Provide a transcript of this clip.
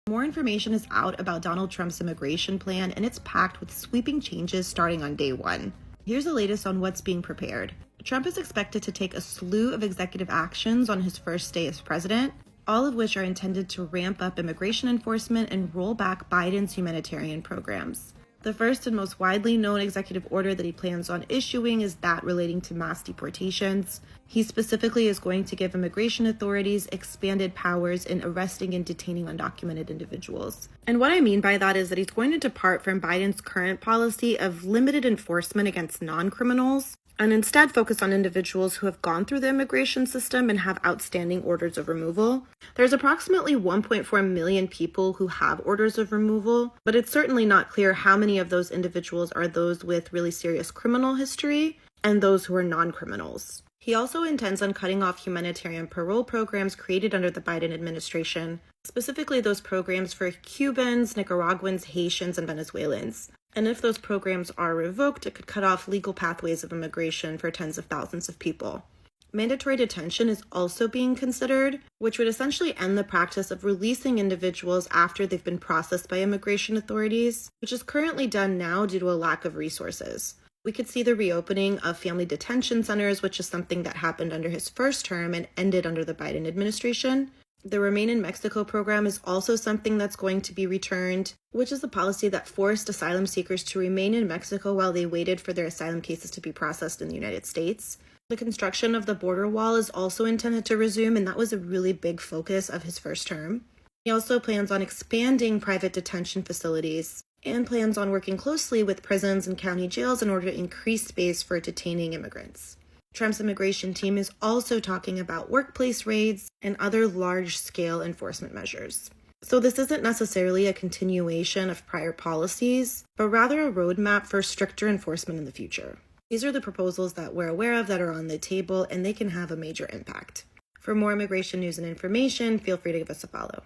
More information is out about Donald Trump's immigration plan, and it's packed with sweeping changes starting on day one. Here's the latest on what's being prepared. Trump is expected to take a slew of executive actions on his first day as president, all of which are intended to ramp up immigration enforcement and roll back Biden's humanitarian programs. The first and most widely known executive order that he plans on issuing is that relating to mass deportations. He specifically is going to give immigration authorities expanded powers in arresting and detaining undocumented individuals. And what I mean by that is that he's going to depart from Biden's current policy of limited enforcement against non-criminals and instead focus on individuals who have gone through the immigration system and have outstanding orders of removal. There's approximately 1.4 million people who have orders of removal, but it's certainly not clear how many of those individuals are those with really serious criminal history and those who are non-criminals. He also intends on cutting off humanitarian parole programs created under the Biden administration, specifically those programs for Cubans, Nicaraguans, Haitians, and Venezuelans. And if those programs are revoked, it could cut off legal pathways of immigration for tens of thousands of people. Mandatory detention is also being considered, which would essentially end the practice of releasing individuals after they've been processed by immigration authorities, which is currently done now due to a lack of resources. We could see the reopening of family detention centers, which is something that happened under his first term and ended under the Biden administration. The Remain in Mexico program is also something that's going to be returned, which is a policy that forced asylum seekers to remain in Mexico while they waited for their asylum cases to be processed in the United States. The construction of the border wall is also intended to resume, and that was a really big focus of his first term. He also plans on expanding private detention facilities and plans on working closely with prisons and county jails in order to increase space for detaining immigrants. Trump's immigration team is also talking about workplace raids and other large-scale enforcement measures. So this isn't necessarily a continuation of prior policies, but rather a roadmap for stricter enforcement in the future. These are the proposals that we're aware of that are on the table, and they can have a major impact. For more immigration news and information, feel free to give us a follow.